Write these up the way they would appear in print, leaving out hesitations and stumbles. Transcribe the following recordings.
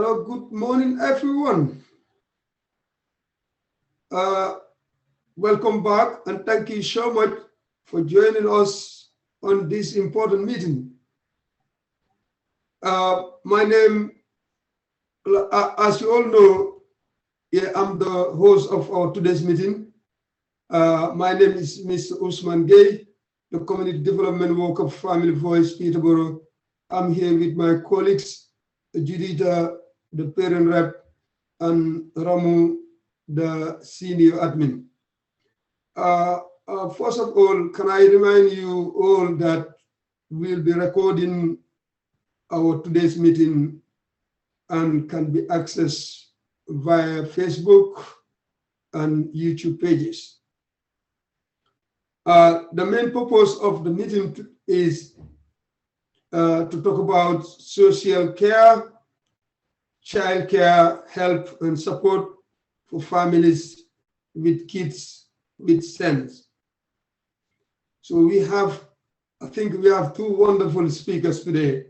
Hello, good morning, everyone. Welcome back, and thank you so much for joining us on this important meeting. My name, as you all know, I'm the host of our today's meeting. My name is Mr. Usman Gay, the Community Development Worker for Family Voice, Peterborough. I'm here with my colleagues, Judita, the parent rep, and Ramu, the senior admin. First of all, can I remind you all that we'll be recording our today's meeting and can be accessed via Facebook and YouTube pages. The main purpose of the meeting is to talk about social care, child care, help and support for families with kids with SEND. So I think we have two wonderful speakers today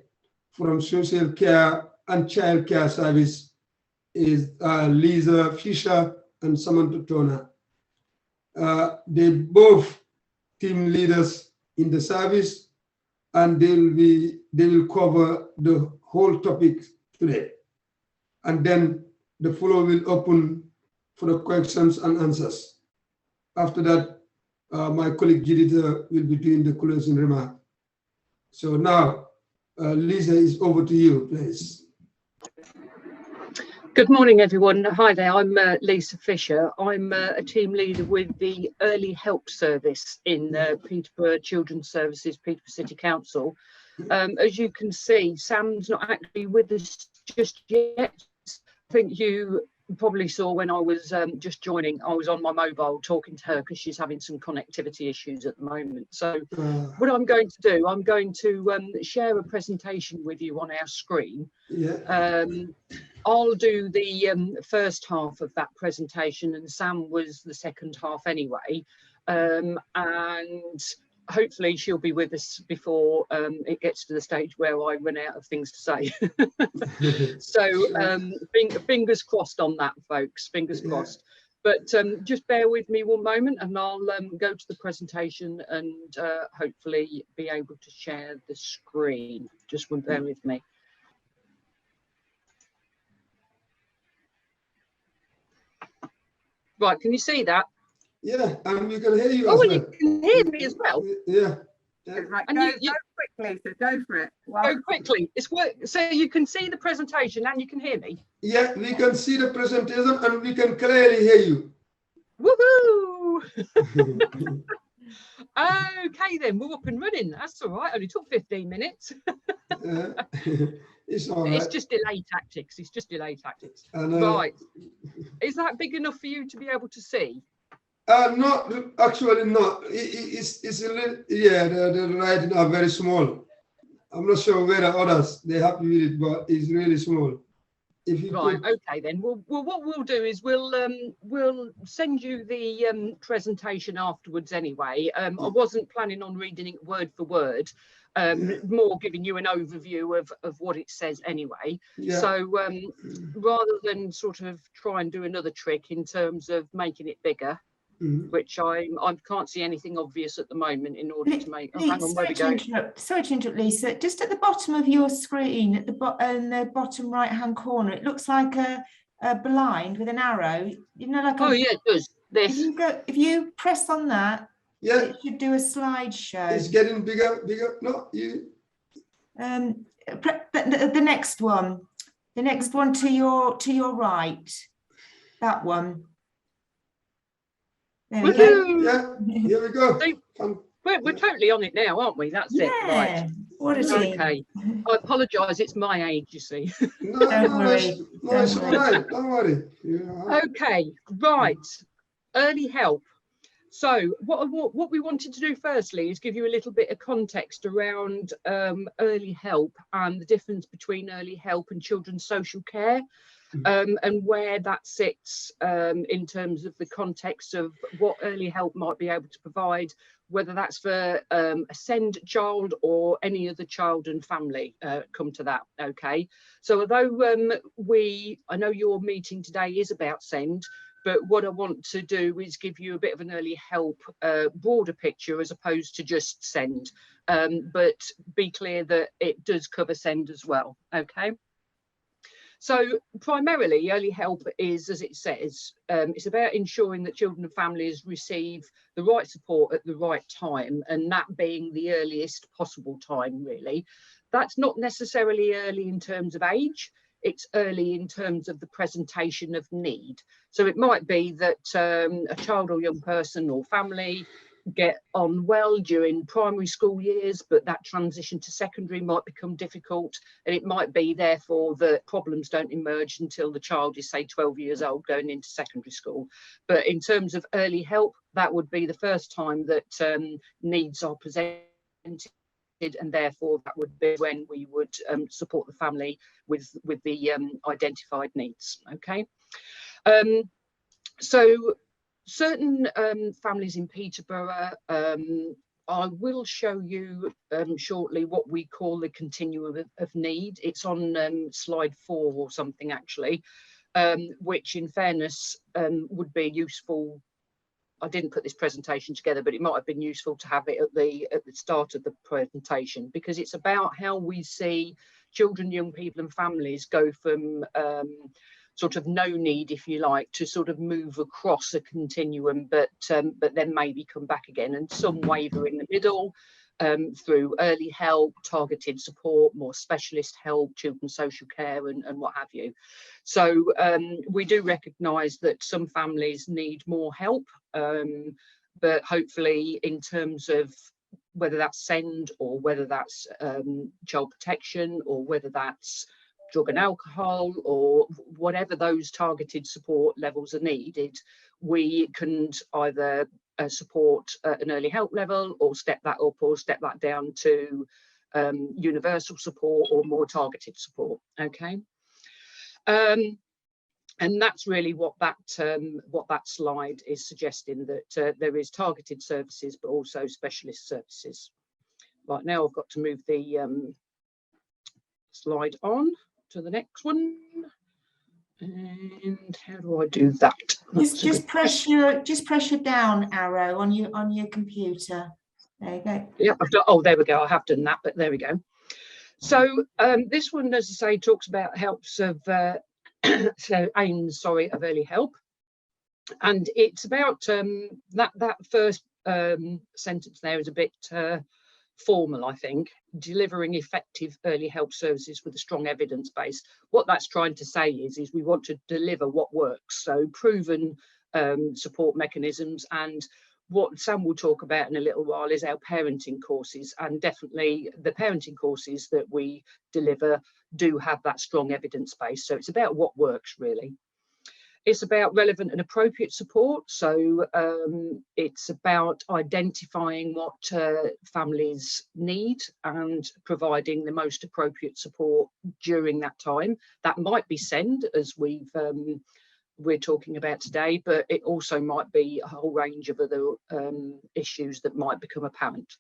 from social care and child care service, is Lisa Fisher and Samantha Turner. They both team leaders in the service, and they will cover the whole topic today. And then the floor will open for the questions and answers. After that, my colleague Judith will be doing the closing remark. So now, Lisa, is over to you, please. Good morning, everyone. Hi there, I'm Lisa Fisher. I'm a team leader with the Early Help Service in Peterborough Children's Services, Peterborough City Council. As you can see, Sam's not actually with us just yet. I think you probably saw when I was just joining, I was on my mobile talking to her because she's having some connectivity issues at the moment. So what I'm going to do, I'm going to share a presentation with you on our screen. Yeah. I'll do the first half of that presentation, and Sam was the second half anyway. And hopefully she'll be with us before it gets to the stage where I run out of things to say. So fingers crossed on that, folks, fingers crossed. But just bear with me one moment and I'll go to the presentation and hopefully be able to share the screen. Just bear with me. Right, can you see that? Yeah, and we can hear you. Oh, and you can hear me as well. Yeah. Right, and go quickly, so go for it. Go quickly. It's work. So you can see the presentation and you can hear me. Yeah, we can see the presentation and we can clearly hear you. Woohoo! Okay, then we're up and running. That's all right. Only took 15 minutes. It's all right. It's just delay tactics. It's just delay tactics. Right. Is that big enough for you to be able to see? Not actually, not. It's a little, yeah. The writing are very small. I'm not sure whether others they happy with it, but it's really small. If you right, okay then. Well, what we'll do is we'll send you the presentation afterwards anyway. I wasn't planning on reading it word for word. More giving you an overview of what it says anyway. Yeah. So rather than sort of try and do another trick in terms of making it bigger, which I can't see anything obvious at the moment in order to make. Oh, hang on, sorry to interrupt, Lisa. Just at the bottom of your screen, at the bottom right hand corner, it looks like a blind with an arrow. You know, like yeah, it does. This. If you press on that, yeah, it should do a slideshow. It's getting bigger. No, you. The next one, to your right, that one. There we go. Yeah, here we go. So, we're totally on it now, aren't we? That's it. Right. What is it? Okay. I apologise. It's my age, you see. Don't worry. It's all right. Don't worry. Yeah. Okay. Right. Early help. So what we wanted to do firstly is give you a little bit of context around early help and the difference between early help and children's social care. And where that sits in terms of the context of what early help might be able to provide, whether that's for a SEND child or any other child and family, come to that. Okay, so although I know your meeting today is about SEND, but what I want to do is give you a bit of an early help broader picture as opposed to just SEND, but be clear that it does cover SEND as well. Okay. So primarily early help is, as it says, it's about ensuring that children and families receive the right support at the right time, and that being the earliest possible time, really. That's not necessarily early in terms of age, it's early in terms of the presentation of need. So it might be that a child or young person or family get on well during primary school years, but that transition to secondary might become difficult, and it might be therefore that problems don't emerge until the child is, say, 12 years old going into secondary school. But in terms of early help, that would be the first time that needs are presented, and therefore that would be when we would support the family with the identified needs. Okay, so certain families in Peterborough, I will show you shortly what we call the continuum of need. It's on slide 4 or something, actually, which in fairness would be useful. I didn't put this presentation together, but it might have been useful to have it at the start of the presentation, because it's about how we see children, young people and families go from sort of no need, if you like, to sort of move across a continuum, but then maybe come back again, and some waver in the middle through early help, targeted support, more specialist help, children's social care and what have you. So we do recognise that some families need more help, but hopefully in terms of whether that's SEND or whether that's child protection or whether that's drug and alcohol or whatever those targeted support levels are needed, we can either support an early help level or step that up or step that down to universal support or more targeted support. Okay, and that's really what that slide is suggesting, that there is targeted services but also specialist services. Right, now I've got to move the slide on to the next one, and how do I do that? Just press your down arrow on your computer. There you go. Yeah, I've done, oh, there we go. I have done that, but there we go. So this one, as I say, talks about helps of so aims, sorry, of early help, and it's about that first sentence there is a bit formal, I think. Delivering effective early help services with a strong evidence base. What that's trying to say is we want to deliver what works, so proven support mechanisms. And what Sam will talk about in a little while is our parenting courses, and definitely the parenting courses that we deliver do have that strong evidence base. So it's about what works, really. It's about relevant and appropriate support. So it's about identifying what families need and providing the most appropriate support during that time. That might be SEND, as we're talking about today, but it also might be a whole range of other issues that might become apparent.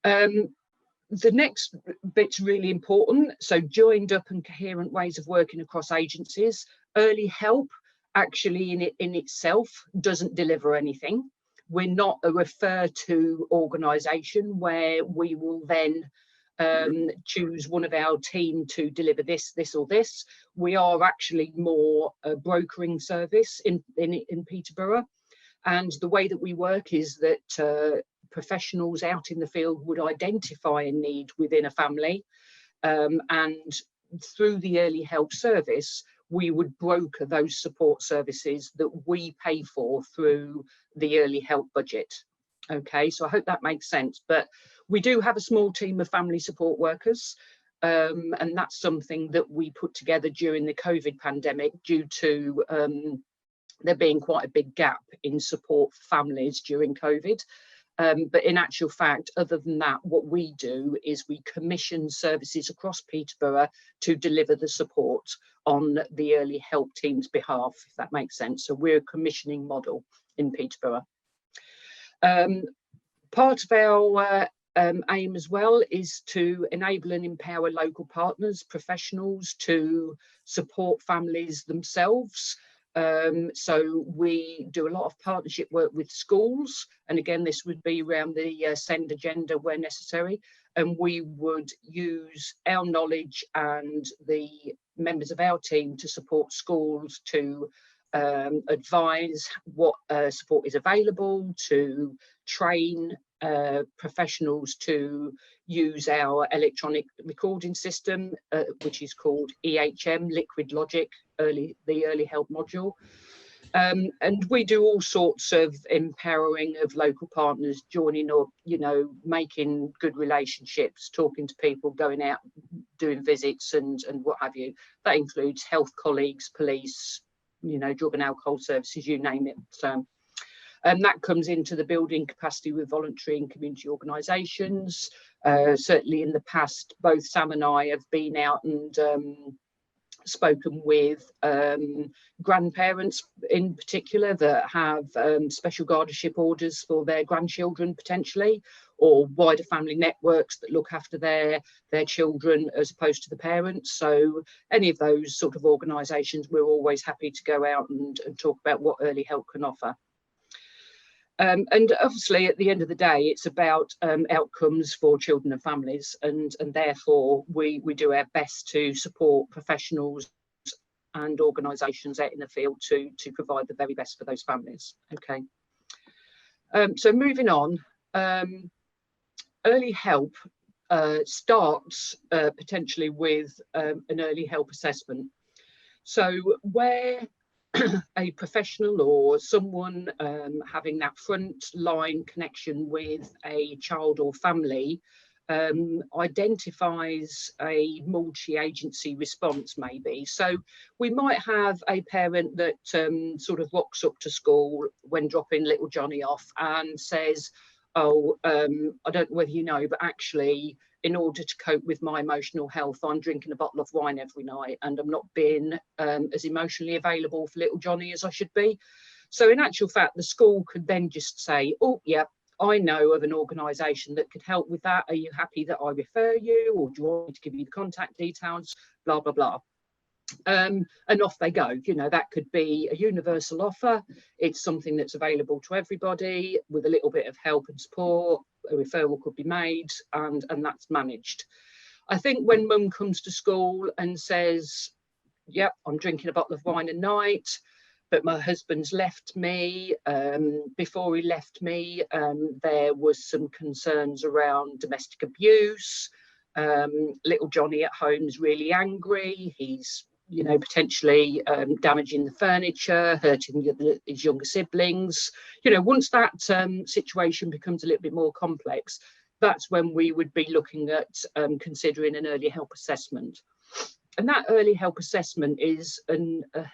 The next bit's really important. So joined up and coherent ways of working across agencies. Early help actually in itself doesn't deliver anything. We're not a refer to organisation where we will then choose one of our team to deliver this or this. We are actually more a brokering service in Peterborough. And the way that we work is that professionals out in the field would identify a need within a family, and through the early help service we would broker those support services that we pay for through the early help budget. Okay, so I hope that makes sense. But we do have a small team of family support workers, and that's something that we put together during the COVID pandemic due to there being quite a big gap in support for families during COVID. But in actual fact, other than that, what we do is we commission services across Peterborough to deliver the support on the early help team's behalf, if that makes sense. So we're a commissioning model in Peterborough. Part of our aim as well is to enable and empower local partners, professionals to support families themselves. So we do a lot of partnership work with schools, and again this would be around the SEND agenda where necessary, and we would use our knowledge and the members of our team to support schools to advise what support is available, to train professionals to use our electronic recording system, which is called EHM, Liquid Logic, the early help module. And we do all sorts of empowering of local partners, joining up, you know, making good relationships, talking to people, going out, doing visits and what have you. That includes health colleagues, police, you know, drug and alcohol services, you name it. So, and that comes into the building capacity with voluntary and community organisations. Certainly in the past, both Sam and I have been out and spoken with grandparents in particular that have special guardianship orders for their grandchildren potentially, or wider family networks that look after their children as opposed to the parents. So any of those sort of organisations, we're always happy to go out and talk about what early help can offer. And obviously at the end of the day, it's about outcomes for children and families, and therefore we do our best to support professionals and organisations out in the field to provide the very best for those families. Okay, so moving on, early help starts potentially with an early help assessment. So where a professional or someone having that front line connection with a child or family identifies a multi-agency response maybe. So we might have a parent that sort of rocks up to school when dropping little Johnny off and says, oh, I don't know whether you know, but actually in order to cope with my emotional health, I'm drinking a bottle of wine every night and I'm not being as emotionally available for little Johnny as I should be. So in actual fact, the school could then just say, oh, yeah, I know of an organisation that could help with that. Are you happy that I refer you, or do you want me to give you the contact details? Blah, blah, blah. And off they go. You know, that could be a universal offer. It's something that's available to everybody with a little bit of help and support. A referral could be made and that's managed. I think when mum comes to school and says, yep, I'm drinking a bottle of wine a night, but my husband's left me. Before he left me, there was some concerns around domestic abuse. Little Johnny at home is really angry. He's, you know, potentially damaging the furniture, hurting his younger siblings. You know, once that situation becomes a little bit more complex, that's when we would be looking at considering an early help assessment. And that early help assessment is a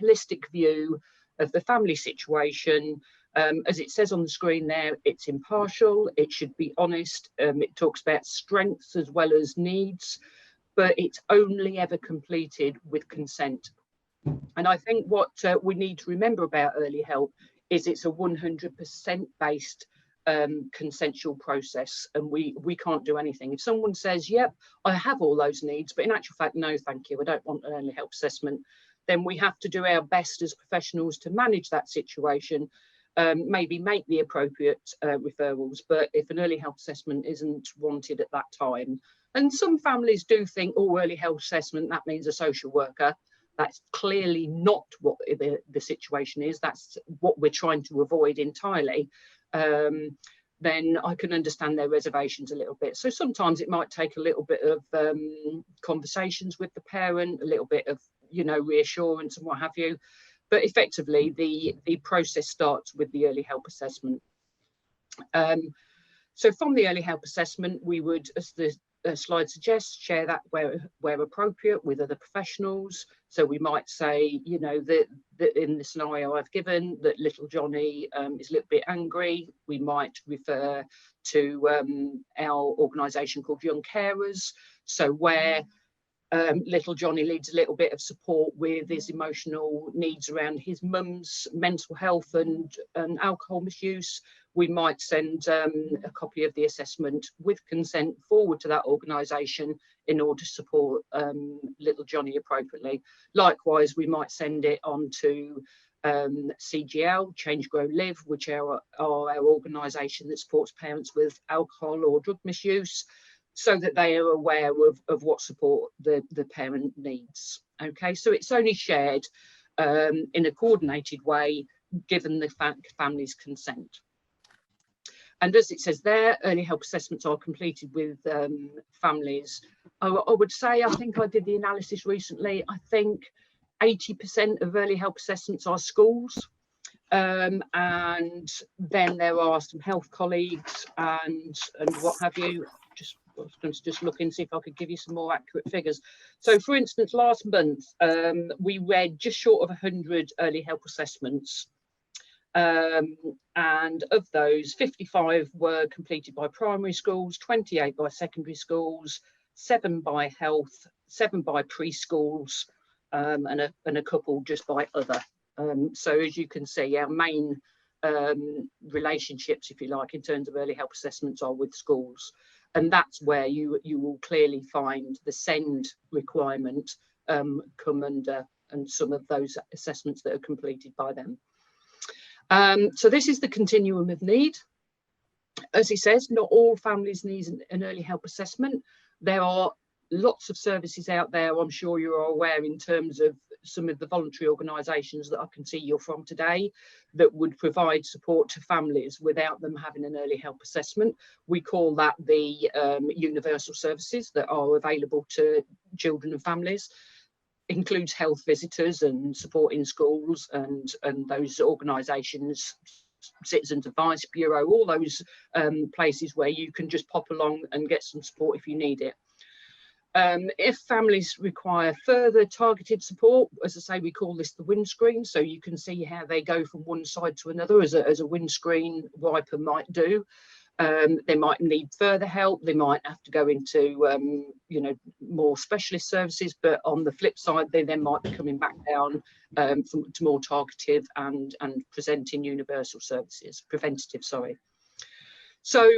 holistic view of the family situation. As it says on the screen there, it's impartial, it should be honest, it talks about strengths as well as needs, but it's only ever completed with consent. And I think what we need to remember about early help is it's a 100% based consensual process, and we can't do anything. If someone says, yep, I have all those needs, but in actual fact, no, thank you, I don't want an early help assessment, then we have to do our best as professionals to manage that situation, maybe make the appropriate referrals. But if an early help assessment isn't wanted at that time, and some families do think, oh, early help assessment, that means a social worker. That's clearly not what the situation is. That's what we're trying to avoid entirely. Then I can understand their reservations a little bit. So sometimes it might take a little bit of conversations with the parent, a little bit of, you know, reassurance and what have you. But effectively, the process starts with the early help assessment. So from the early help assessment, we would, as the slide suggests, share that where appropriate with other professionals. So we might say, you know, that in the scenario I've given, that little Johnny is a little bit angry. We might refer to our organisation called Young Carers. So where Little Johnny needs a little bit of support with his emotional needs around his mum's mental health and alcohol misuse. We might send a copy of the assessment with consent forward to that organisation in order to support little Johnny appropriately. Likewise, we might send it on to CGL, Change, Grow, Live, which are our organisation that supports parents with alcohol or drug misuse, so that they are aware of what support the parent needs. Okay, so it's only shared in a coordinated way, given the family's consent. And as it says there, early help assessments are completed with families. I would say, I think I did the analysis recently, I think 80% of early help assessments are schools. And then there are some health colleagues and what have you. I was going to just look and see if I could give you some more accurate figures. So, for instance, last month, we read just short of 100 early help assessments. And of those, 55 were completed by primary schools, 28 by secondary schools, 7 by health, 7 by preschools, and a couple just by other. So as you can see, our main relationships, if you like, in terms of early help assessments are with schools. And that's where you will clearly find the SEND requirement come under, and some of those assessments that are completed by them. So this is the continuum of need. As he says, not all families need an early help assessment. There are lots of services out there, I'm sure you're aware, in terms of some of the voluntary organisations that I can see you're from today, that would provide support to families without them having an early help assessment. We call that the universal services that are available to children and families. Includes health visitors and support in schools and those organisations, Citizens Advice Bureau, all those places where you can just pop along and get some support if you need it. If families require further targeted support, as I say, we call this the windscreen, so you can see how they go from one side to another as a windscreen wiper might do. They might need further help. They might have to go into, you know, more specialist services. But on the flip side, they then might be coming back down to more targeted and presenting universal services, preventative. Sorry. So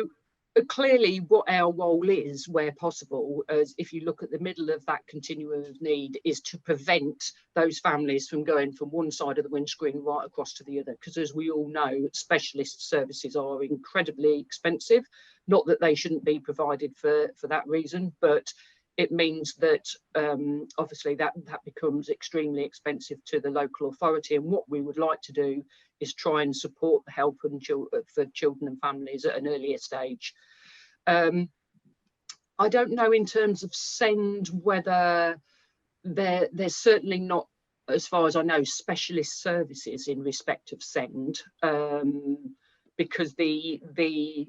clearly, what our role is, where possible, as if you look at the middle of that continuum of need, is to prevent those families from going from one side of the windscreen right across to the other. Because as we all know, specialist services are incredibly expensive. Not that they shouldn't be provided for that reason, but it means that obviously that becomes extremely expensive to the local authority. And what we would like to do is try and support the help and for children and families at an earlier stage. I don't know in terms of SEND whether there's certainly not, as far as I know, specialist services in respect of SEND, because the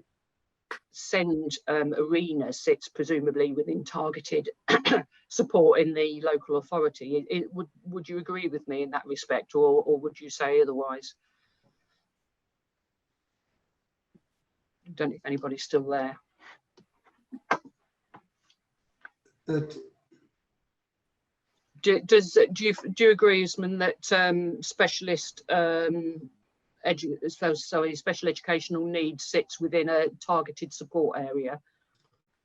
SEND arena sits presumably within targeted support in the local authority. Would you agree with me in that respect, or would you say otherwise? I don't know if anybody's still there. Do you agree, Usman, that specialist special educational needs sits within a targeted support area?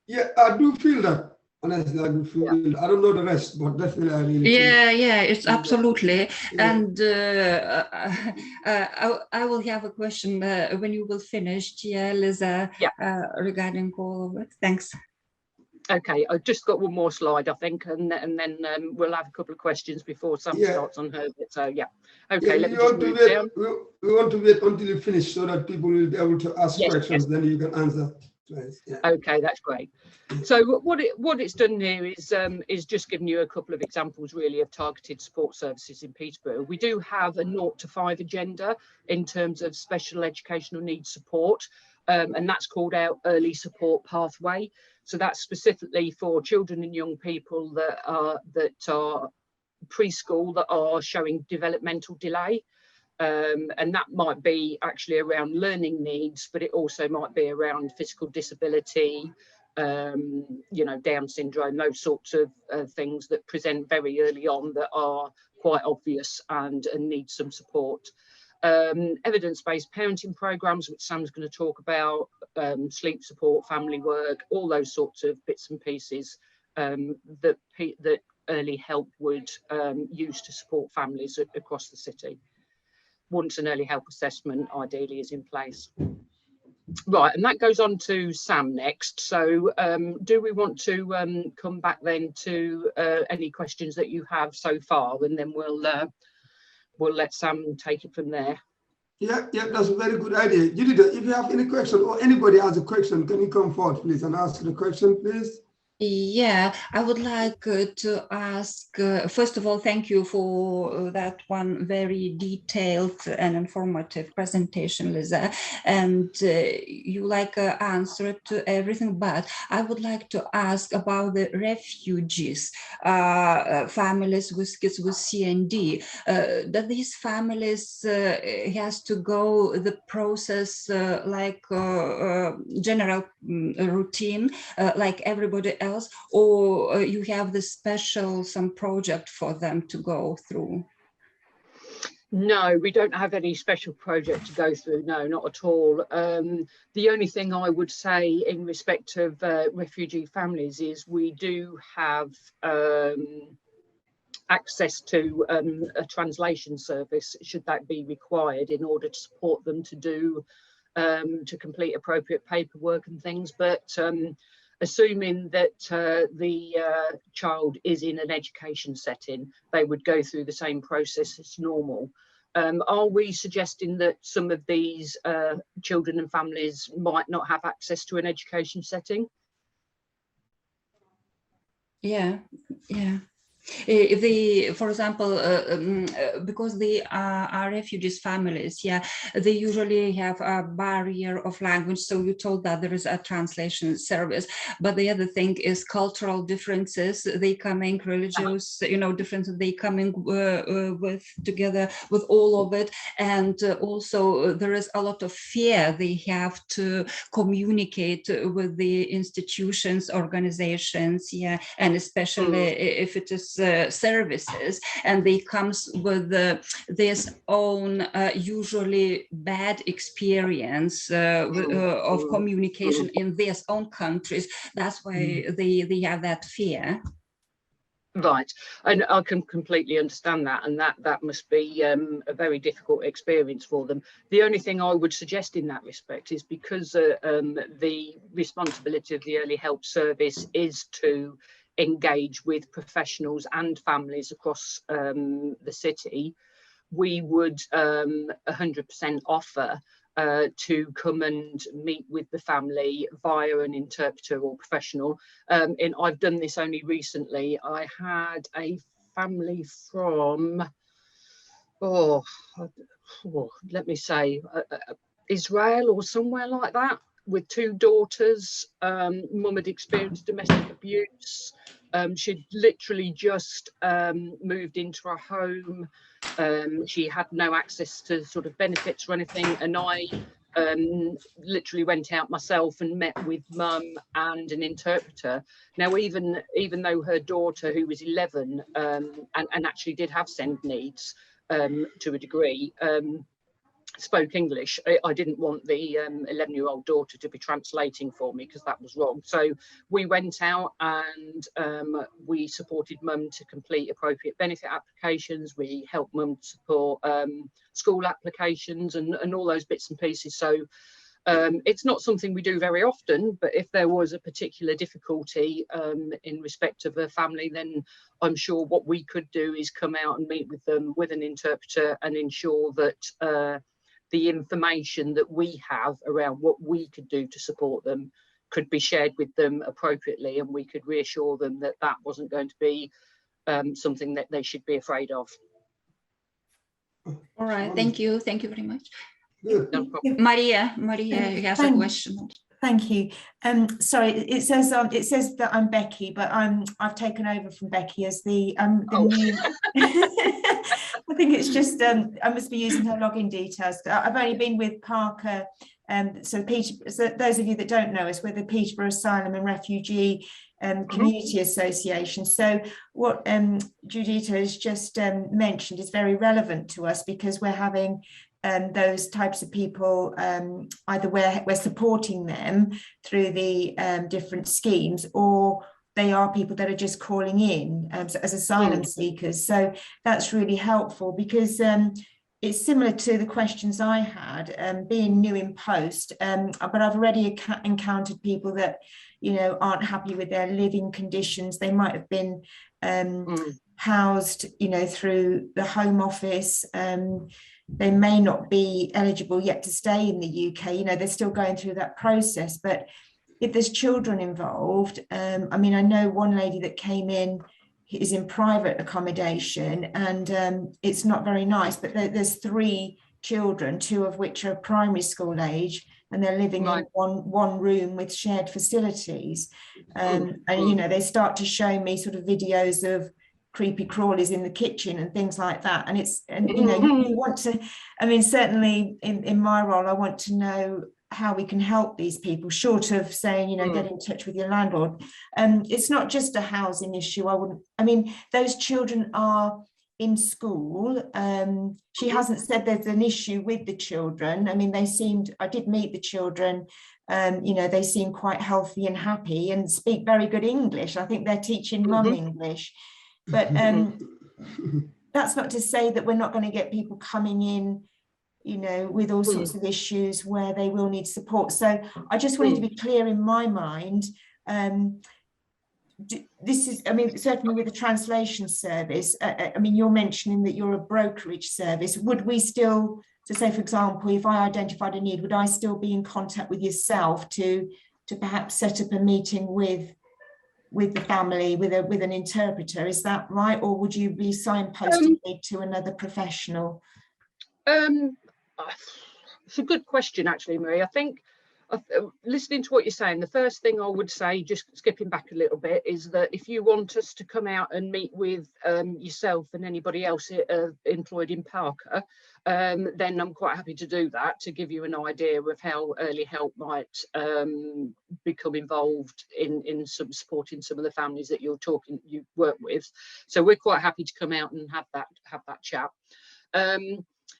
Yeah, I do feel that. Honestly, I do feel. Yeah. I don't know the rest, but definitely I really feel. Yeah, it's absolutely. Yeah. And I will have a question when you will finish, Liza, regarding all of it. Thanks. Okay, I've just got one more slide, I think, and then we'll have a couple of questions before Sam starts on her bit. So yeah, okay. Let me just move down. We want to wait until you finish so that people will be able to ask questions. Then you can answer. Yeah. Okay, that's great. So what it's done here is just giving you a couple of examples really of targeted support services in Peterborough. We do have a 0 to 5 agenda in terms of special educational needs support, and that's called our early support pathway. So that's specifically for children and young people that are preschool that are showing developmental delay. And that might be actually around learning needs, but it also might be around physical disability, you know, Down syndrome, those sorts of things that present very early on that are quite obvious and need some support. Evidence-based parenting programs, which Sam's going to talk about, sleep support, family work, all those sorts of bits and pieces that early help would use to support families across the city, once an early help assessment ideally is in place. Right, and that goes on to Sam next. So do we want to come back then to any questions that you have so far, and then we'll let Sam take it from there. Yeah, that's a very good idea. Judith, if you have any question or anybody has a question, can you come forward, please, and ask the question, please? Yeah, I would like to ask, first of all, thank you for that one very detailed and informative presentation, Lisa. And you answered to everything, but I would like to ask about the refugees, families with kids with CND. That these families has to go the process general routine, like everybody else, or you have the special some project for them to go through? No, we don't have any special project to go through. No, not at all. The only thing I would say in respect of refugee families is we do have access to a translation service, should that be required, in order to support them to complete appropriate paperwork and things. But assuming that the child is in an education setting, they would go through the same process as normal. Are we suggesting that some of these children and families might not have access to an education setting? Yeah. If they, for example, because they are refugees families, they usually have a barrier of language. So you told that there is a translation service, but the other thing is cultural differences. They coming religious, differences. They coming with together with all of it, and also there is a lot of fear. They have to communicate with the institutions, organizations, and especially if it is services, and they comes with this own usually bad experience of communication in their own countries. That's why they have that fear. Right, and I can completely understand that, and that must be a very difficult experience for them. The only thing I would suggest in that respect is, because the responsibility of the early help service is to engage with professionals and families across the city, we would 100% offer to come and meet with the family via an interpreter or professional. And I've done this only recently. I had a family from, let me say, Israel or somewhere like that, with two daughters. Mum had experienced domestic abuse. She'd literally just moved into a home. She had no access to sort of benefits or anything, and I literally went out myself and met with Mum and an interpreter. Now, even though her daughter, who was 11 and actually did have SEND needs to a degree, spoke English, I didn't want the 11-year-old daughter to be translating for me, because that was wrong. So we went out and we supported Mum to complete appropriate benefit applications. We helped Mum support school applications and all those bits and pieces. So it's not something we do very often, but if there was a particular difficulty in respect of a family, then I'm sure what we could do is come out and meet with them with an interpreter and ensure that the information that we have around what we could do to support them could be shared with them appropriately, and we could reassure them that that wasn't going to be something that they should be afraid of. All right, thank you very much. Good. No problem. Maria, you have a question. Thank you. Sorry, it says that I'm Becky, but I've taken over from Becky as the new. I think it's just I must be using her login details. I've only been with Parker So those of you that don't know us, we're the Peterborough Asylum and Refugee Community Association. So what Judita has just mentioned is very relevant to us, because we're having those types of people, either we're supporting them through the different schemes, or they are people that are just calling in as asylum seekers. So that's really helpful, because it's similar to the questions I had, being new in post, but I've already encountered people that, you know, aren't happy with their living conditions. They might have been housed, you know, through the Home Office. They may not be eligible yet to stay in the UK. You know, they're still going through that process. But if there's children involved, I mean, I know one lady that came in is in private accommodation, and it's not very nice, but there's 3 children, 2 of which are primary school age, and they're living in one room with shared facilities. And, you know, they start to show me sort of videos of creepy crawlies in the kitchen and things like that. And it's, and you know, you want to, I mean, certainly in my role, I want to know how we can help these people, short of saying, you know, get in touch with your landlord. It's not just a housing issue. I mean, those children are in school. She hasn't said there's an issue with the children. I mean, I did meet the children. You know, they seem quite healthy and happy and speak very good English. I think they're teaching mum English. But that's not to say that we're not going to get people coming in, you know, with all sorts of issues where they will need support. So I just wanted to be clear in my mind. This is, I mean, certainly with the translation service, I mean, you're mentioning that you're a brokerage service. Would we still, to say, for example, if I identified a need, would I still be in contact with yourself to perhaps set up a meeting with the family, with an interpreter? Is that right? Or would you be signposting me to another professional? It's a good question, actually, Marie. I think listening to what you're saying, the first thing I would say, just skipping back a little bit, is that if you want us to come out and meet with yourself and anybody else employed in Parker, then I'm quite happy to do that, to give you an idea of how early help might become involved in some supporting some of the families that you work with. So we're quite happy to come out and have that chat.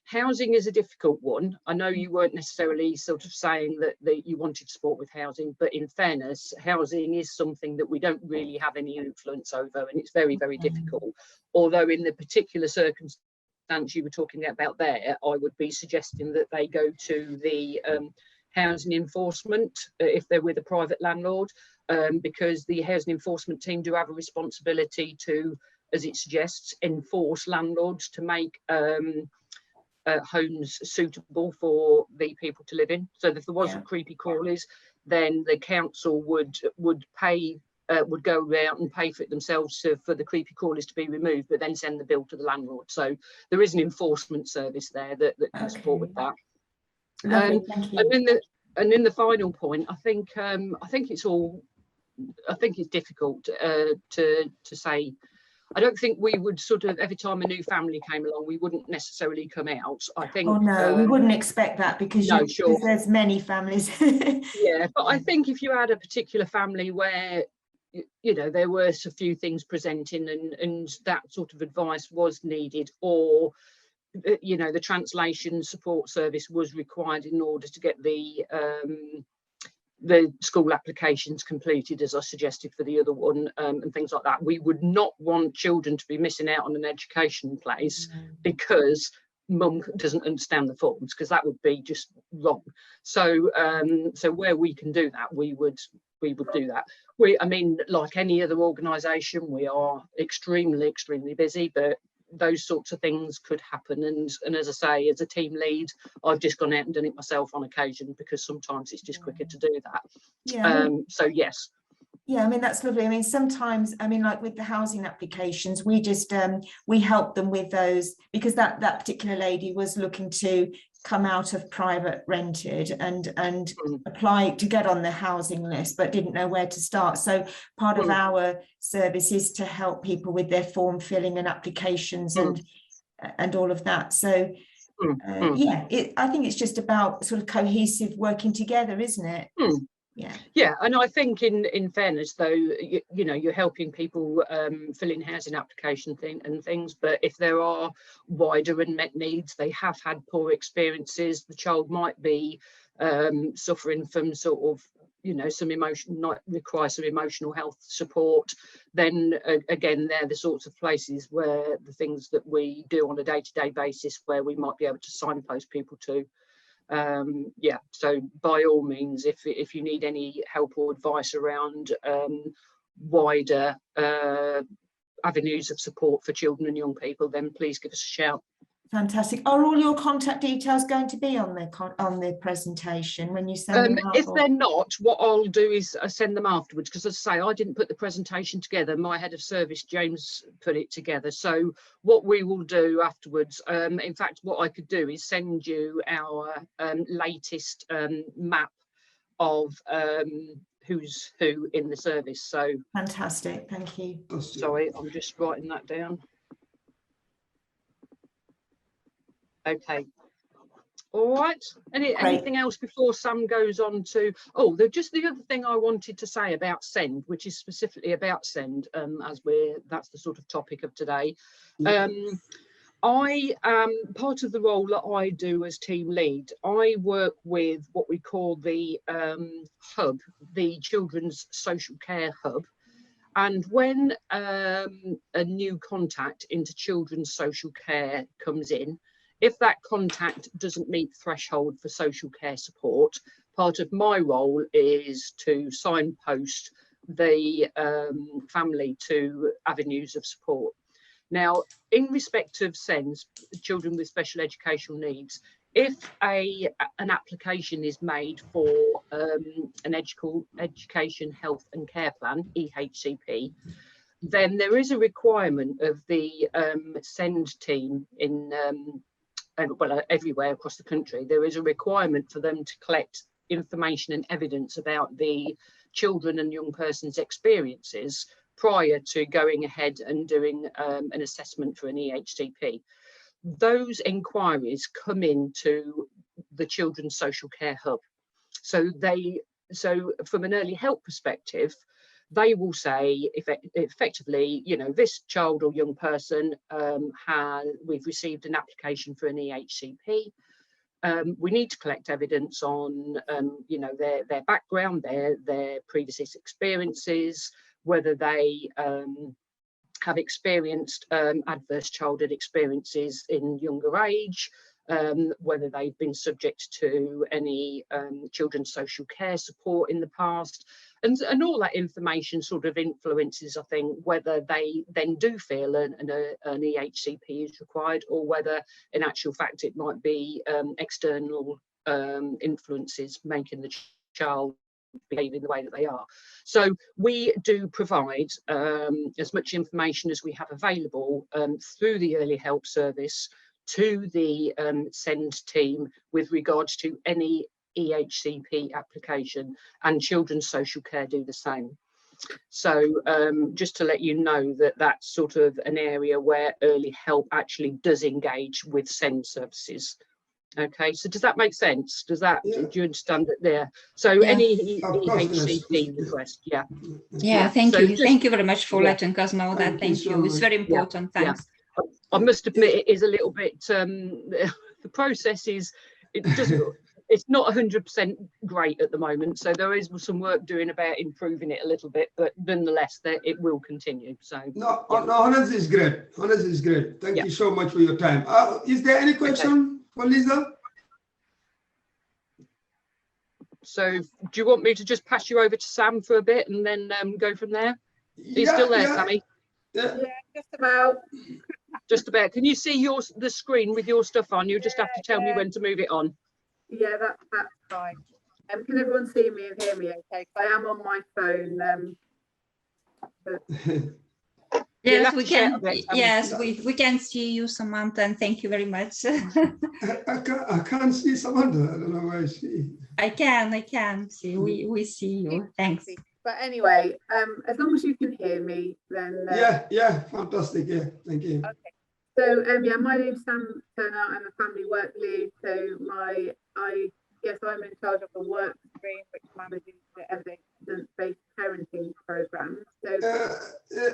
Housing is a difficult one. I know you weren't necessarily sort of saying that you wanted support with housing, but in fairness, housing is something that we don't really have any influence over, and it's very, very difficult. Although in the particular circumstance you were talking about there, I would be suggesting that they go to the housing enforcement if they're with a private landlord, because the housing enforcement team do have a responsibility to, as it suggests, enforce landlords to make homes suitable for the people to live in. So if there wasn't creepy crawlies, then the council would go around and pay for it themselves for the creepy crawlies to be removed, but then send the bill to the landlord. So there is an enforcement service there that can support with that. Lovely, thank you. And then the final point, I think it's difficult to say. I don't think we would sort of, every time a new family came along, we wouldn't necessarily come out. I think. Oh no, we wouldn't expect that, because because there's many families. Yeah, but I think if you had a particular family where, you know, there were a few things presenting and that sort of advice was needed, or, you know, the translation support service was required in order to get the school applications completed, as I suggested for the other one, and things like that. We would not want children to be missing out on an education place because mum doesn't understand the forms, because that would be just wrong. So so where we can do that, we would do that. I mean, like any other organisation, we are extremely busy, but those sorts of things could happen, and as I say, as a team lead, I've just gone out and done it myself on occasion, because sometimes it's just quicker to do that. So yes. Yeah, I mean, that's lovely. I mean, sometimes, I mean, like with the housing applications, we just we help them with those, because that particular lady was looking to come out of private rented and apply to get on the housing list, but didn't know where to start. So part of our service is to help people with their form filling and applications and all of that. So Yeah, I think it's just about sort of cohesive working together, isn't it? Yeah, and I think in fairness, though, you know, you're helping people fill in housing application and things, but if there are wider unmet needs, they have had poor experiences, the child might be suffering from sort of, you know, some emotion, might require some emotional health support, then again, they're the sorts of places where the things that we do on a day-to-day basis where we might be able to signpost people to. Yeah, so by all means, if you need any help or advice around wider avenues of support for children and young people, then please give us a shout. Fantastic. Are all your contact details going to be on the presentation when you send them out? If they're not, what I'll do is send them afterwards, because as I say, I didn't put the presentation together. My head of service, James, put it together. So what we will do afterwards, in fact, what I could do is send you our latest map of who's who in the service. So fantastic, thank you. Sorry, I'm just writing that down. Okay. All right. Anything else before Sam goes on to? Oh, just the other thing I wanted to say about SEND, which is specifically about SEND, that's the sort of topic of today. I part of the role that I do as team lead. I work with what we call the hub, the Children's Social Care Hub. And when a new contact into children's social care comes in, if that contact doesn't meet threshold for social care support, part of my role is to signpost the family to avenues of support. Now, in respect of SENS, children with special educational needs, if an application is made for an education, health and care plan, EHCP, then there is a requirement of the SEND team in everywhere across the country. There is a requirement for them to collect information and evidence about the children and young person's experiences prior to going ahead and doing an assessment for an EHCP. Those inquiries come into the Children's Social Care Hub. So from an early help perspective, they will say effectively, you know, this child or young person we've received an application for an EHCP. We need to collect evidence on, you know, their background, their previous experiences, whether they have experienced adverse childhood experiences in younger age, whether they've been subject to any children's social care support in the past, and all that information sort of influences, I think, whether they then do feel an EHCP is required, or whether in actual fact it might be external influences making the child behave in the way that they are. So we do provide as much information as we have available through the early help service to the SEND team with regards to any EHCP application, and children's social care do the same. So just to let you know that that's sort of an area where early help actually does engage with SEND services. Okay, so does that make sense? Does that, do you understand it there? So any EHCP request, thank you. Thank you very much for letting us know that. Thank you. It's very important. Thanks. I must admit it is a little bit, the process is, it's not 100% great at the moment. So there is some work doing about improving it a little bit, but nonetheless, it will continue. So no, honestly, is great. Honestly, is great. Thank you so much for your time. Is there any question for Lisa? So do you want me to just pass you over to Sam for a bit and then go from there? Are you still there, Sammy? Yeah, just about. Just about. Can you see the screen with your stuff on? You just have to tell me when to move it on. Yeah, that's fine. Can everyone see me and hear me okay? I am on my phone. Yes, we can. Yes, we can see you, Samantha, and thank you very much. I can't see Samantha. I don't know where she is. I can see. We see you. Thanks. But anyway, as long as you can hear me, then yeah, fantastic. Yeah, thank you. Okay. So yeah, my name's Sam Turner. I'm a family work lead. So I'm in charge of the work stream, which manages the evidence-based parenting program. So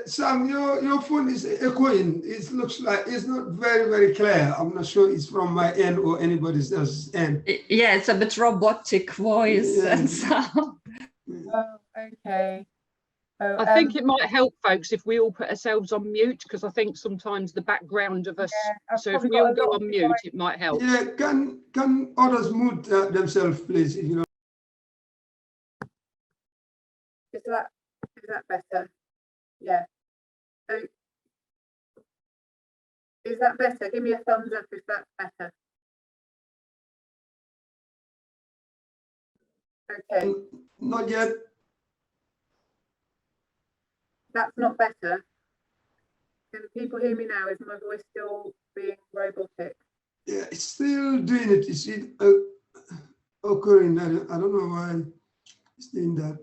Sam, your phone is echoing. It looks like it's not very clear. I'm not sure it's from my end or anybody else's end. Yeah, it's a bit robotic voice and sound. oh, okay. Oh, I think it might help, folks, if we all put ourselves on mute, because I think sometimes the background of us. I've So if probably we got all a go lot of on mute, it might help. Yeah, can others mute themselves, please? If you know. Is that better? Yeah. So, is that better? Give me a thumbs up if that's better. Okay. Not yet. That's not better. Can people hear me now? Is my voice still being robotic? Yeah, it's still doing it. It's occurring. I don't know why it's doing that.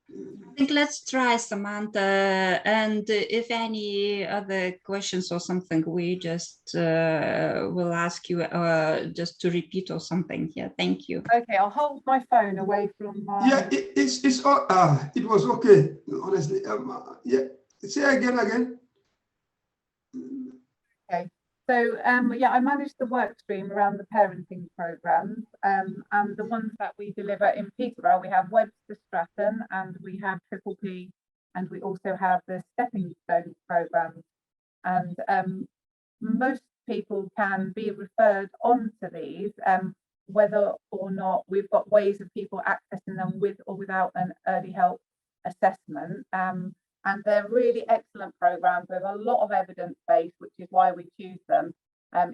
I think let's try, Samantha, and if any other questions or something, we just will ask you just to repeat or something. Yeah, thank you. Okay, I'll hold my phone away from my... Yeah, it was okay, honestly. Yeah, say again. Okay, so yeah, I manage the work stream around the parenting programs, and the ones that we deliver in Peterborough, we have Webster Stratton, and we have Triple P, and we also have the Stepping Stones programs. And most people can be referred onto these, whether or not we've got ways of people accessing them with or without an early help assessment. And they're really excellent programs with a lot of evidence base, which is why we choose them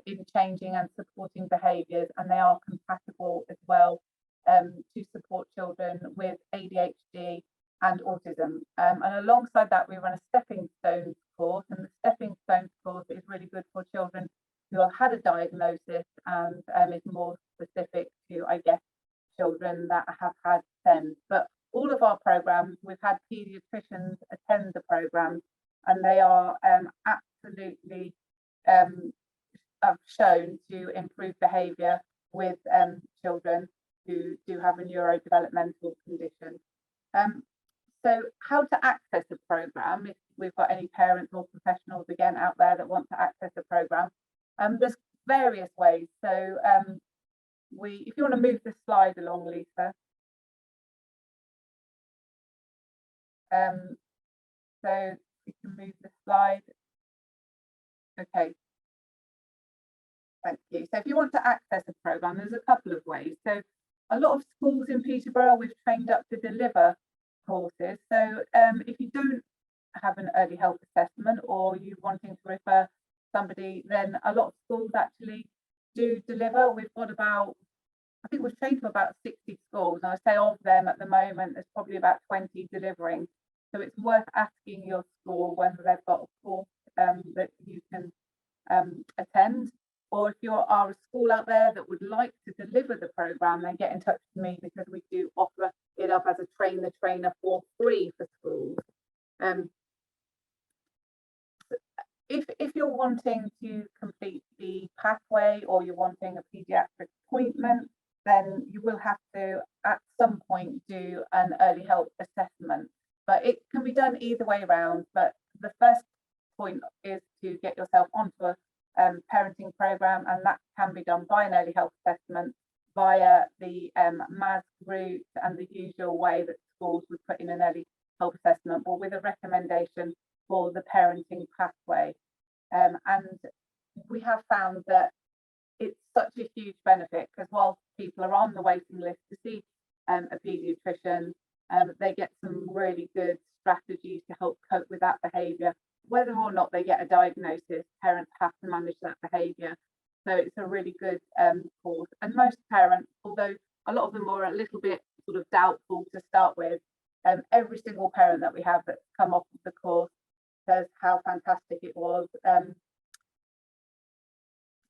in changing and supporting behaviours, and they are compatible as well to support children with ADHD and autism. And alongside that, we run a Stepping Stones course, and the Stepping Stones course is really good for children who have had a diagnosis and is more specific to, I guess, children that have had SEND. But all of our programs, we've had paediatricians attend the programs, and they are absolutely shown to improve behaviour with children who do have a neurodevelopmental condition. So how to access a programme, if we've got any parents or professionals again out there that want to access a programme, there's various ways. So if you want to move the slide along, Lisa. So we can move the slide. Okay. Thank you. So if you want to access a programme, there's a couple of ways. So a lot of schools in Peterborough, we've trained up to deliver courses. So if you don't have an early health assessment or you're wanting to refer somebody, then a lot of schools actually do deliver. We've got about, I think we've trained for about 60 schools. And I say of them at the moment, there's probably about 20 delivering. So it's worth asking your school whether they've got a course that you can attend. Or if you are a school out there that would like to deliver the programme, then get in touch with me, because we do offer it up as a train the trainer for free for schools. If you're wanting to complete the pathway or you're wanting a paediatric appointment, then you will have to at some point do an early help assessment. But it can be done either way around. But the first point is to get yourself onto a parenting programme, and that can be done by an early health assessment via the MAS route and the usual way that schools would put in an early health assessment, or with a recommendation for the parenting pathway. And we have found that it's such a huge benefit, because while people are on the waiting list to see a paediatrician, they get some really good strategies to help cope with that behaviour. Whether or not they get a diagnosis, parents have to manage that behaviour. So it's a really good course. And most parents, although a lot of them are a little bit sort of doubtful to start with, every single parent that we have that's come off of the course says how fantastic it was.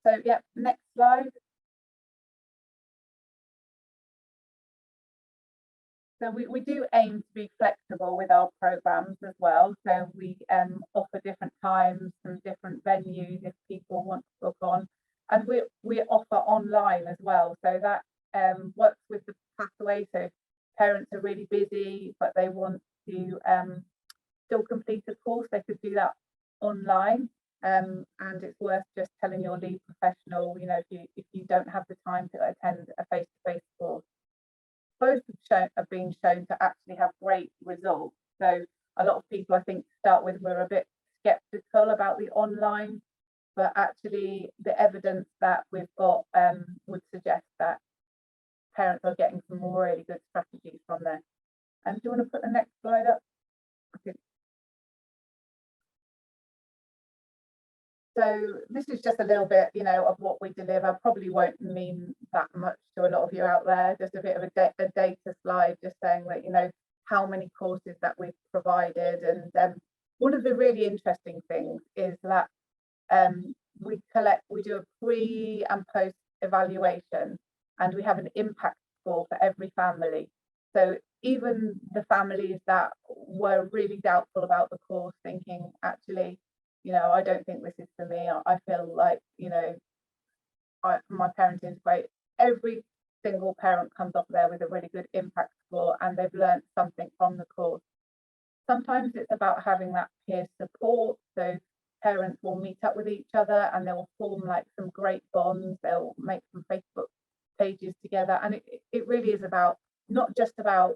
So yeah, next slide. So we do aim to be flexible with our programs as well. So we offer different times and different venues if people want to book on. And we offer online as well, so that works with the pathway. So parents are really busy, but they want to still complete a course, they could do that online. And it's worth just telling your lead professional, you know, if you don't have the time to attend a face-to-face course. Both have been shown to actually have great results. So a lot of people, I think, to start with, were a bit skeptical about the online, but actually the evidence that we've got would suggest that parents are getting some really good strategies from there. And do you want to put the next slide up? Okay. So this is just a little bit, you know, of what we deliver. Probably won't mean that much to a lot of you out there. Just a bit of a data slide, just saying that, you know, how many courses that we've provided. And one of the really interesting things is that we do a pre and post evaluation, and we have an impact score for every family. So even the families that were really doubtful about the course, thinking, actually, you know, I don't think this is for me, I feel like, you know, my parenting is great. Every single parent comes up there with a really good impact score, and they've learned something from the course. Sometimes it's about having that peer support. So parents will meet up with each other and they'll form like some great bonds. They'll make some Facebook pages together. And it really is about, not just about,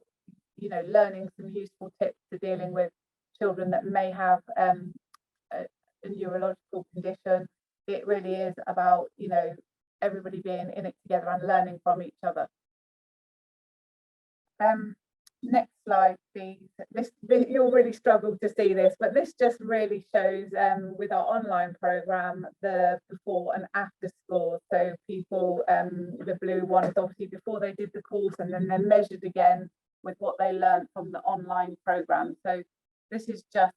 you know, learning some useful tips for dealing with children that may have a neurological condition. It really is about, you know, everybody being in it together and learning from each other. Next slide, please. You'll really struggle to see this, but this just really shows with our online program the before and after scores. So people, the blue one is obviously before they did the course, and then they're measured again with what they learned from the online program. So this is just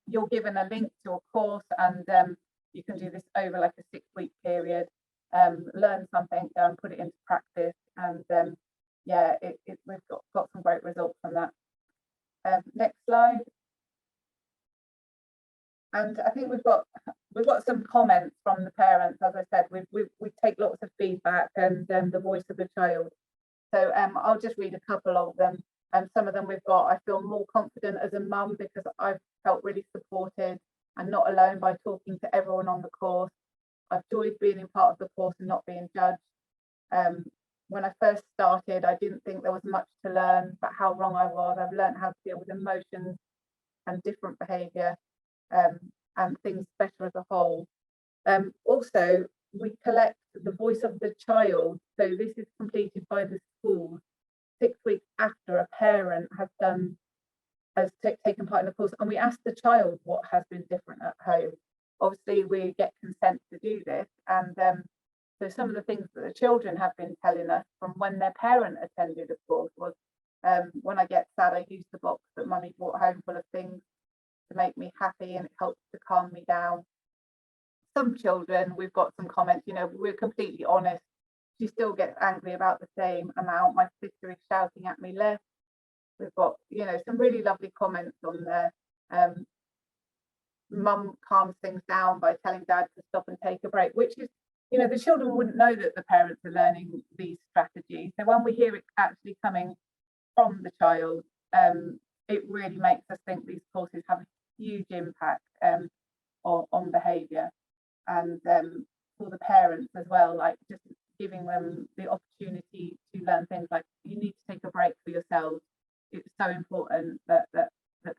you're given a link to a course, and you can do this over like a 6-week period. Learn something, put it into practice, and yeah, we've got some great results from that. Next slide. And I think we've got some comments from the parents. As I said, we take lots of feedback and the voice of the child. So I'll just read a couple of them. And some of them we've got, I feel more confident as a mum because I've felt really supported and not alone by talking to everyone on the course. I've enjoyed being in part of the course and not being judged. When I first started, I didn't think there was much to learn, but how wrong I was. I've learned how to deal with emotions and different behaviour and things better as a whole. Also, we collect the voice of the child. So this is completed by the school 6 weeks after a parent has taken part in the course, and we ask the child what has been different at home. Obviously, we get consent to do this, and so some of the things that the children have been telling us from when their parent attended the course was, when I get sad, I use the box that mummy brought home full of things to make me happy, and it helps to calm me down. Some children, we've got some comments, you know, we're completely honest. She still gets angry about the same amount. My sister is shouting at me less. We've got, you know, some really lovely comments on there. Mum calms things down by telling dad to stop and take a break, which is, you know, the children wouldn't know that the parents are learning these strategies. So when we hear it actually coming from the child, it really makes us think these courses have a huge impact on behaviour, and for the parents as well, like just giving them the opportunity to learn things like, you need to take a break for yourselves. It's so important that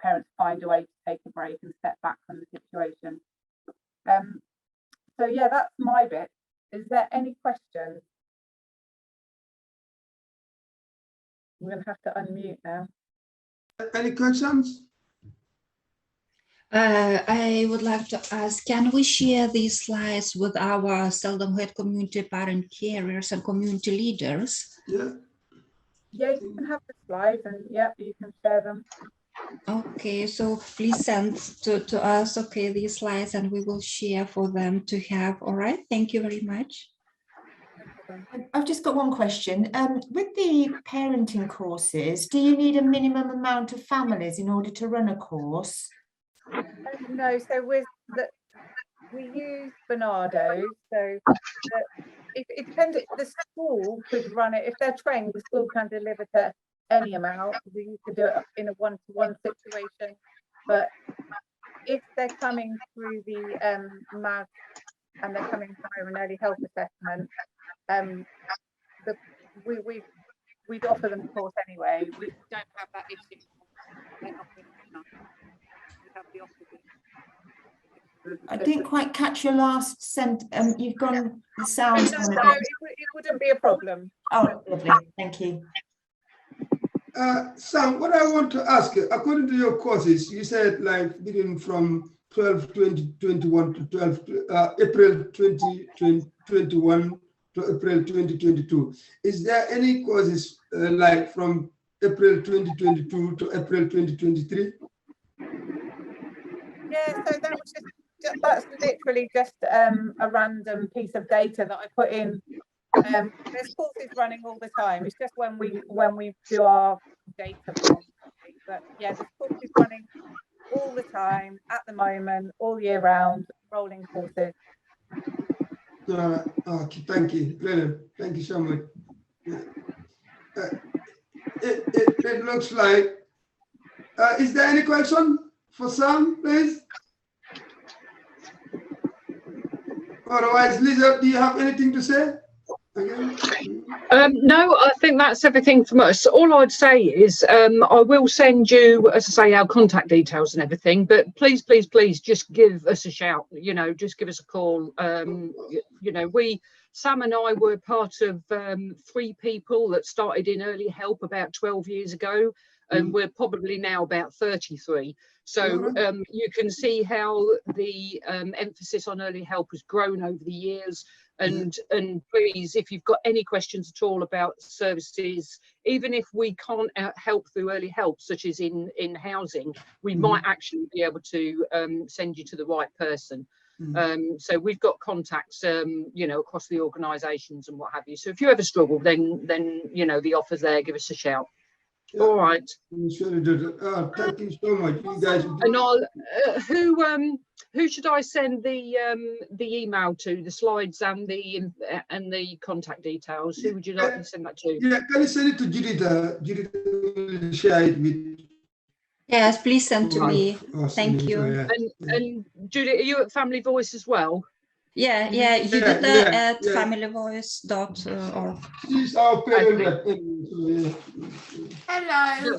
parents find a way to take a break and step back from the situation. So yeah, that's my bit. Is there any questions? I'm going to have to unmute now. Any questions? I would like to ask, can we share these slides with our seldom heard community parent carers and community leaders? Yeah. Yeah, you can have the slides, and yeah, you can share them. Okay, so please send to us, okay, these slides, and we will share for them to have. All right, thank you very much. I've just got one question. With the parenting courses, do you need a minimum amount of families in order to run a course? No, so we use Bernardo. So it depends. The school could run it if they're trained. The school can deliver to any amount. You could do it in a one-to-one situation, but if they're coming through the MAD and they're coming via an early health assessment, we'd offer them a course anyway. We don't have that issue. They're not really enough. We have the opposite. I didn't quite catch your last sentence. You've gone the sound. No, it wouldn't be a problem. Oh, lovely. Thank you. Sam, what I want to ask you, according to your courses, you said like beginning from 2021 to April 2021 to April 2022. Is there any courses like from April 2022 to April 2023? Yeah, so that's literally just a random piece of data that I put in. There's courses running all the time. It's just when we do our data form. But yeah, there's courses running all the time, at the moment, all year round, rolling courses. Okay, thank you. Brilliant. Thank you so much. It looks like. Is there any question for Sam, please? Otherwise, Lisa, do you have anything to say? No, I think that's everything from us. All I'd say is I will send you, as I say, our contact details and everything, but please just give us a shout, just give us a call. Sam and I were part of 3 people that started in early help about 12 years ago, and we're probably now about 33. So you can see how the emphasis on early help has grown over the years. And please, if you've got any questions at all about services, even if we can't help through early help, such as in housing, we might actually be able to send you to the right person. So we've got contacts, across the organisations and what have you. So if you ever struggle, then the offer's there. Give us a shout. Yeah. All right. Sure do. Thank you so much, you guys. And I'll who should I send the email to, the slides and the contact details? Who would you like to send that to? Yeah, can you send it to Judith? Judith will share it with. Yes, please send to me. Thank you. And Judith, are you at Family Voice as well? Yeah, Judith at familyvoice.org. She's our parent. Hello.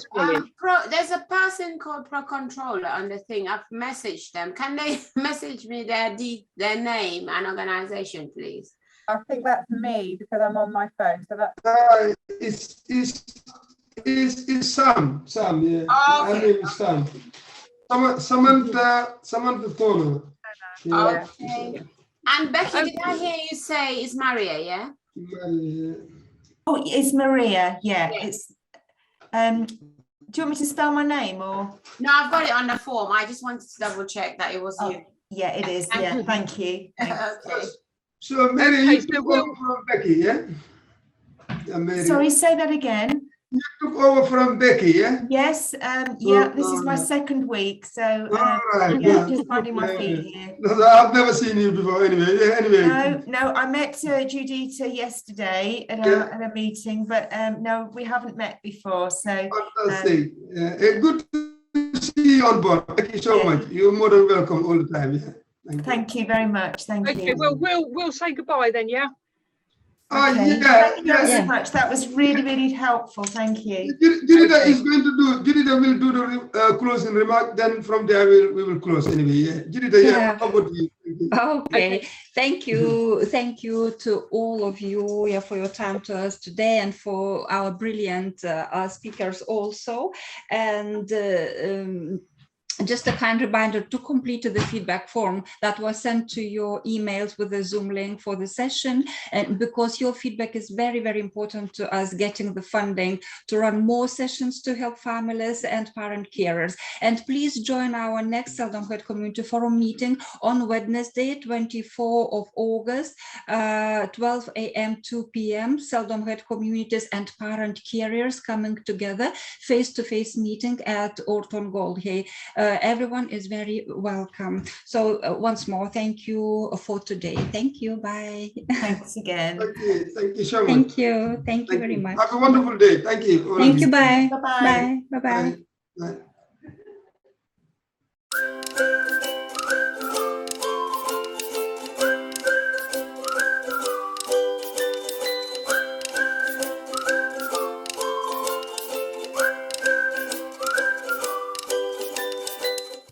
There's a person called Pro Controller on the thing. I've messaged them. Can they message me their name and organization, please? I think that's me because I'm on my phone. So that's it's Sam. Sam, yeah. Oh, okay. Her name is Sam. Samantha Tono. Yeah. Okay. And Becky, did I hear you say it's Maria, yeah? Maria. Oh, it's Maria, yeah. It's do you want me to spell my name or? No, I've got it on the form. I just wanted to double check that it was you. Yeah, it is. Yeah, thank you. Okay. So Mary, you took over from Becky, yeah? Sorry, say that again. You took over from Becky, yeah? Yes, this is my second week, so just finding my feet here. No, I've never seen you before anyway. No, I met Judita yesterday at a meeting, but no, we haven't met before, so. Fantastic. Good to see you on board. Thank you so much. You're more than welcome all the time. Yeah. Thank you very much. Thank you. Well, we'll say goodbye then, yeah? Okay. Thank you so much. That was really helpful. Thank you. Judita is going to do. Judita will do the closing remark. Then from there we will close anyway. Yeah. Judita, how about you? Okay. Thank you to all of you for your time to us today, and for our brilliant speakers also. And just a kind reminder to complete the feedback form that was sent to your emails with the Zoom link for the session, and because your feedback is very important to us getting the funding to run more sessions to help families and parent carers. And please join our next Seldom Heard Community Forum meeting on Wednesday, 24 of August, 12 a.m. 2 p.m. Seldom Heard communities and parent carers coming together, face-to-face meeting at Orton Goldhay. everyone is very welcome. So once more, thank you for today. Thank you. Bye. Thanks again. Thank you so much. Thank you. Thank you very much. Have a wonderful day. Thank you. all of Thank you. Bye. Bye-bye. Bye. Bye. Bye. Bye. Bye.